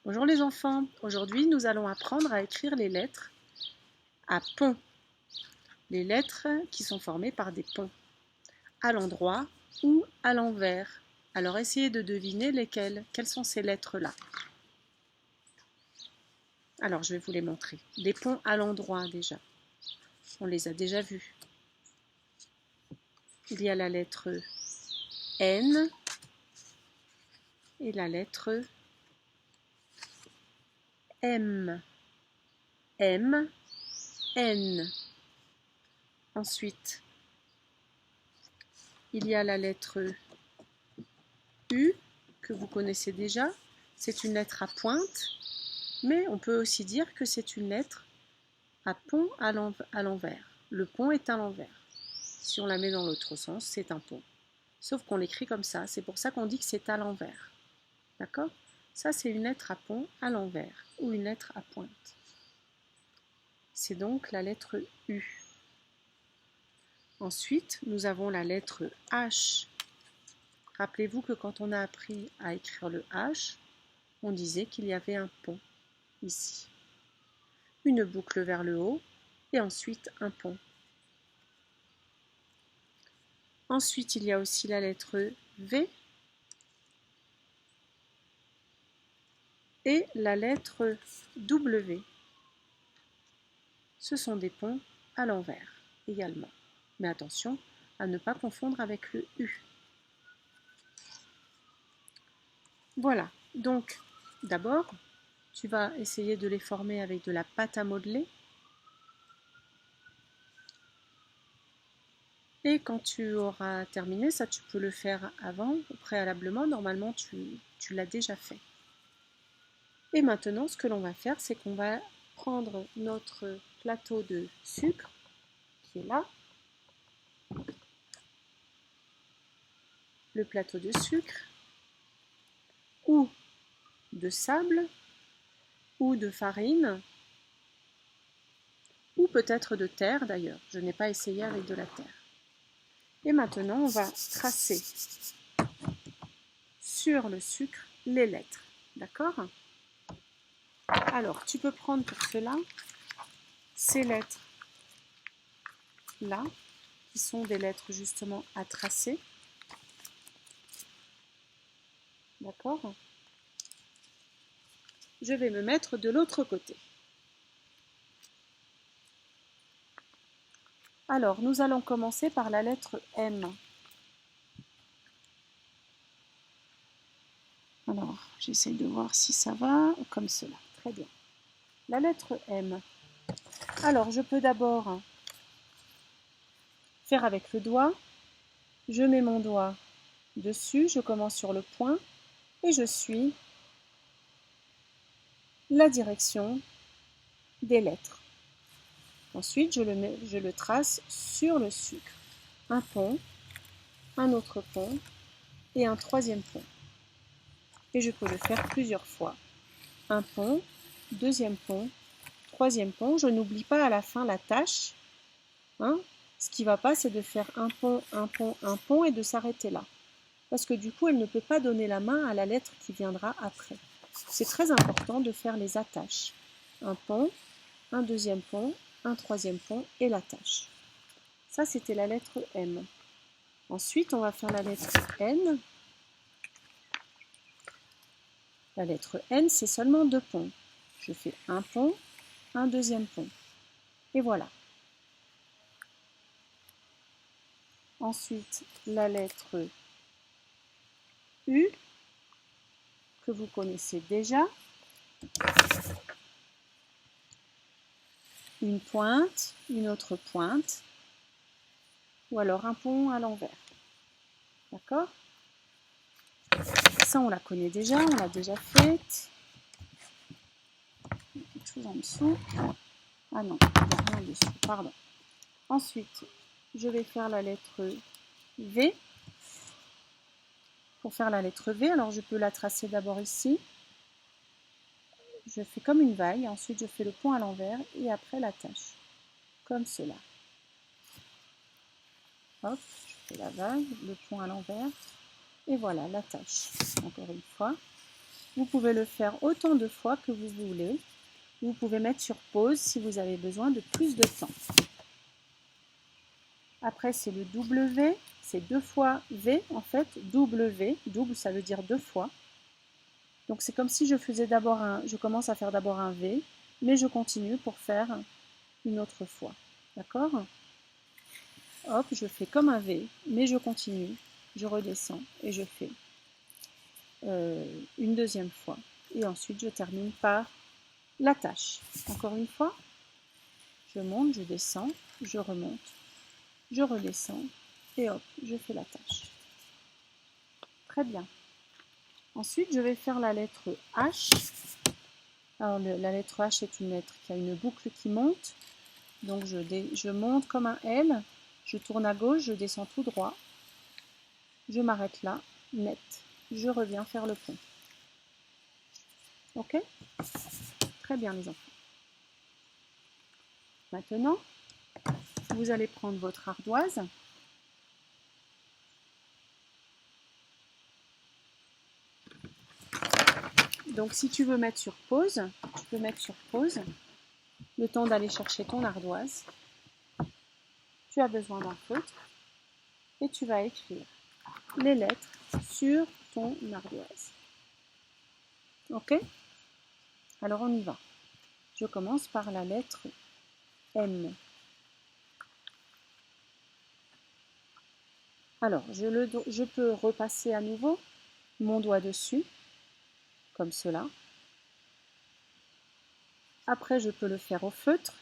Bonjour les enfants, aujourd'hui nous allons apprendre à écrire les lettres à pont, les lettres qui sont formées par des ponts, à l'endroit ou à l'envers. Alors essayez de deviner quelles sont ces lettres-là. Alors je vais vous les montrer. Des ponts à l'endroit déjà, on les a déjà vus. Il y a la lettre N et la lettre M. M, N. Ensuite, il y a la lettre U, que vous connaissez déjà. C'est une lettre à pointe, mais on peut aussi dire que c'est une lettre à pont à l'envers. Le pont est à l'envers. Si on la met dans l'autre sens, c'est un pont. Sauf qu'on l'écrit comme ça, c'est pour ça qu'on dit que c'est à l'envers. D'accord? Ça, c'est une lettre à pont à l'envers, ou une lettre à pointe. C'est donc la lettre U. Ensuite, nous avons la lettre H. Rappelez-vous que quand on a appris à écrire le H, on disait qu'il y avait un pont ici. Une boucle vers le haut et ensuite un pont. Ensuite, il y a aussi la lettre V et la lettre W. Ce sont des ponts à l'envers également. Mais attention à ne pas confondre avec le U. Voilà, donc d'abord, tu vas essayer de les former avec de la pâte à modeler. Et quand tu auras terminé, ça tu peux le faire avant, préalablement, normalement tu l'as déjà fait. Et maintenant, ce que l'on va faire, c'est qu'on va prendre notre plateau de sucre, qui est là, le plateau de sucre, ou de sable, ou de farine, ou peut-être de terre d'ailleurs, je n'ai pas essayé avec de la terre. Et maintenant, on va tracer sur le sucre les lettres, d'accord ? Alors, tu peux prendre pour cela ces lettres là, qui sont des lettres justement à tracer. D'accord? Je vais me mettre de l'autre côté. Alors, nous allons commencer par la lettre M. Alors, j'essaie de voir si ça va, comme cela. Très bien. La lettre M. Alors, je peux d'abord faire avec le doigt. Je mets mon doigt dessus, je commence sur le point et je suis la direction des lettres. Ensuite, je le trace sur le sucre. Un pont, un autre pont et un troisième pont. Et je peux le faire plusieurs fois. Un pont, deuxième pont, troisième pont. Je n'oublie pas à la fin la tâche. Ce qui ne va pas, c'est de faire un pont, un pont, un pont et de s'arrêter là. Parce que du coup, elle ne peut pas donner la main à la lettre qui viendra après. C'est très important de faire les attaches. Un pont, un deuxième pont, un troisième pont et l'attache. Ça, c'était la lettre M. Ensuite, on va faire la lettre N. La lettre N, c'est seulement deux ponts. Je fais un pont, un deuxième pont. Et voilà. Ensuite, la lettre U, que vous connaissez déjà. Une pointe, une autre pointe, ou alors un pont à l'envers. D'accord ? Ça, on la connaît déjà, on l'a déjà faite. Il y a quelque chose en dessous. Ah non, il n'y a rien en dessous, pardon. Ensuite, je vais faire la lettre V. Pour faire la lettre V, alors je peux la tracer d'abord ici. Je fais comme une vague, ensuite je fais le pont à l'envers et après l'attache, comme cela. Hop, je fais la vague, le pont à l'envers et voilà l'attache. Encore une fois. Vous pouvez le faire autant de fois que vous voulez. Vous pouvez mettre sur pause si vous avez besoin de plus de temps. Après, c'est le W, c'est 2 fois V en fait, W, double ça veut dire 2 fois. Donc c'est comme si je faisais d'abord je commence à faire d'abord un V, mais je continue pour faire une autre fois. D'accord? Hop, je fais comme un V, mais je continue, je redescends et je fais une deuxième fois. Et ensuite, je termine par l'attache. Encore une fois, je monte, je descends, je remonte, je redescends et hop, je fais l'attache. Très bien. Ensuite, je vais faire la lettre H. Alors, la lettre H est une lettre qui a une boucle qui monte. Donc, je monte comme un L, je tourne à gauche, je descends tout droit. Je m'arrête là, net. Je reviens faire le pont. Ok? Très bien, les enfants. Maintenant, vous allez prendre votre ardoise. Donc, si tu veux mettre sur pause, tu peux mettre sur pause le temps d'aller chercher ton ardoise. Tu as besoin d'un feutre et tu vas écrire les lettres sur ton ardoise. Ok? Alors, on y va. Je commence par la lettre M. Alors, je peux repasser à nouveau mon doigt dessus, comme cela. Après, je peux le faire au feutre.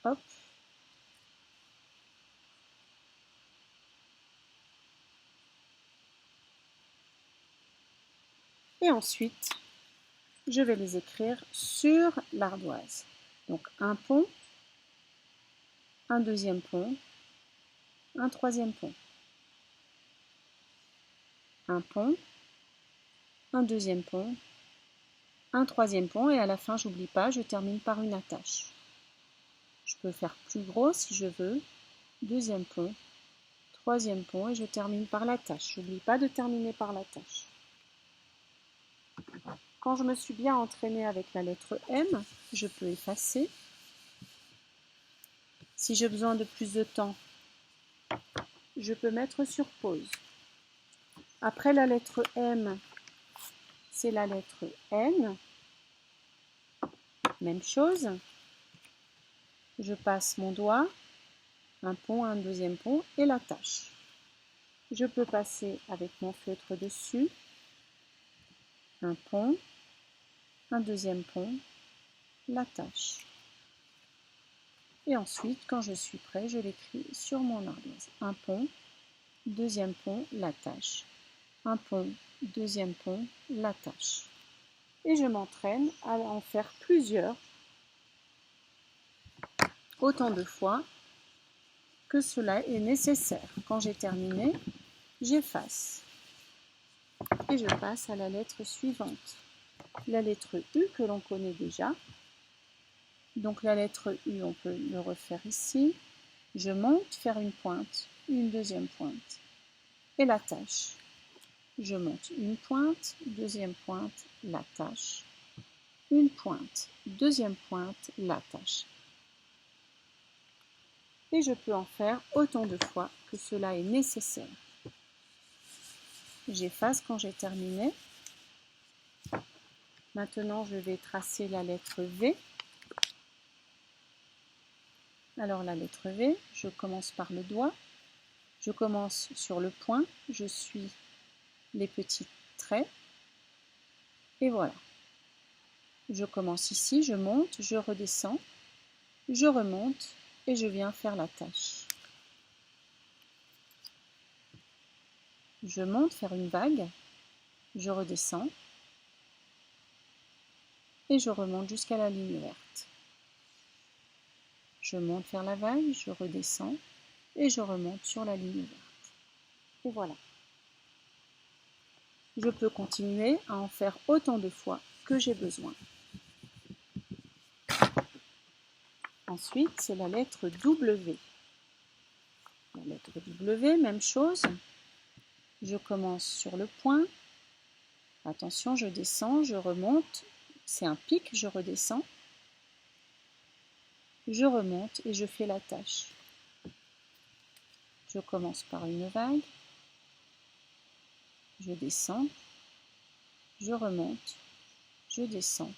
Hop. Et ensuite, je vais les écrire sur l'ardoise. Donc, un pont, un deuxième pont, un troisième pont. Un pont, un deuxième pont, un troisième pont et à la fin, j'oublie pas, je termine par une attache. Je peux faire plus gros si je veux. Deuxième pont, troisième pont et je termine par l'attache. J'oublie pas de terminer par l'attache. Quand je me suis bien entraînée avec la lettre M, je peux effacer. Si j'ai besoin de plus de temps, je peux mettre sur pause. Après la lettre M, c'est la lettre N. Même chose. Je passe mon doigt, un pont, un deuxième pont et l'attache. Je peux passer avec mon feutre dessus, un pont, un deuxième pont, l'attache. Et ensuite, quand je suis prêt, je l'écris sur mon ardoise. Un pont, deuxième pont, l'attache. Un pont, deuxième pont, l'attache. Et je m'entraîne à en faire plusieurs, autant de fois que cela est nécessaire. Quand j'ai terminé, j'efface. Et je passe à la lettre suivante. La lettre U que l'on connaît déjà. Donc la lettre U, on peut le refaire ici. Je monte, faire une pointe, une deuxième pointe. Et l'attache. Je monte une pointe, deuxième pointe, l'attache. Une pointe, deuxième pointe, l'attache. Et je peux en faire autant de fois que cela est nécessaire. J'efface quand j'ai terminé. Maintenant, je vais tracer la lettre V. Alors la lettre V, je commence par le doigt. Je commence sur le point, je suis les petits traits. Et voilà. Je commence ici, je monte, je redescends, je remonte et je viens faire l'attache. Je monte, faire une vague, je redescends et je remonte jusqu'à la ligne verte. Je monte faire la vague, je redescends et je remonte sur la ligne verte. Et voilà. Je peux continuer à en faire autant de fois que j'ai besoin. Ensuite, c'est la lettre W. La lettre W, même chose. Je commence sur le point. Attention, je descends, je remonte. C'est un pic, je redescends. Je remonte et je fais la tâche. Je commence par une vague. Je descends. Je remonte. Je descends.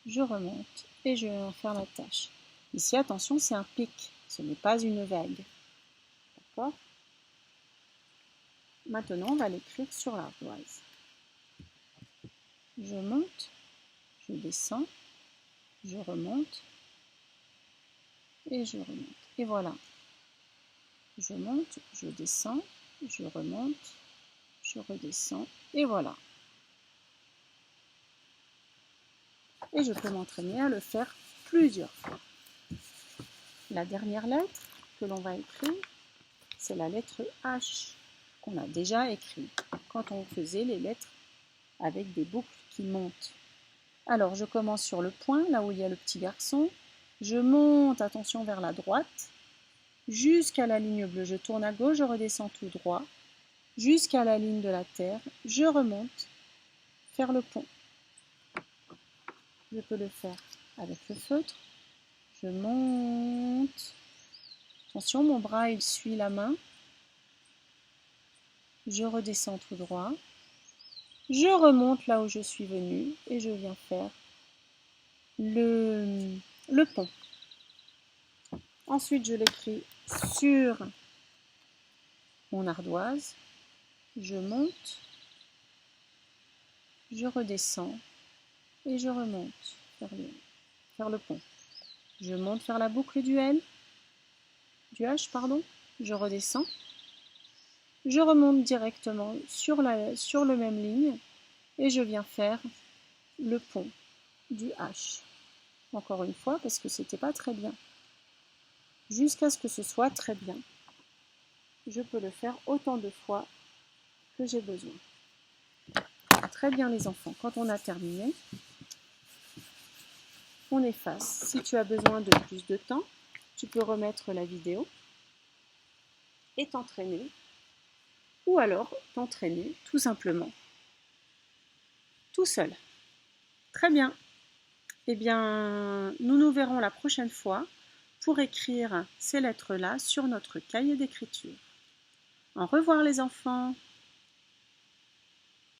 Je remonte et je vais faire la tâche. Ici, attention, c'est un pic, ce n'est pas une vague. D'accord? Maintenant, on va l'écrire sur l'ardoise. Je monte, je descends, je remonte et je remonte. Et voilà. Je monte, je descends, je remonte, je redescends et voilà. Et je peux m'entraîner à le faire plusieurs fois. La dernière lettre que l'on va écrire, c'est la lettre H qu'on a déjà écrite quand on faisait les lettres avec des boucles qui montent. Alors, je commence sur le point, là où il y a le petit garçon. Je monte, attention, vers la droite, jusqu'à la ligne bleue. Je tourne à gauche, je redescends tout droit, jusqu'à la ligne de la terre. Je remonte, faire le pont. Je peux le faire avec le feutre. Je monte. Attention, mon bras, il suit la main. Je redescends tout droit. Je remonte là où je suis venue et je viens faire le pont. Ensuite, je l'écris sur mon ardoise. Je monte, je redescends et je remonte faire le pont. Je monte faire la boucle du H, je redescends. Je remonte directement sur le même ligne et je viens faire le pont du H. Encore une fois, parce que c'était pas très bien. Jusqu'à ce que ce soit très bien. Je peux le faire autant de fois que j'ai besoin. Très bien les enfants, quand on a terminé, on efface. Si tu as besoin de plus de temps, tu peux remettre la vidéo et t'entraîner. Ou alors t'entraîner tout simplement, tout seul. Très bien. Eh bien, nous nous verrons la prochaine fois pour écrire ces lettres-là sur notre cahier d'écriture. Au revoir les enfants.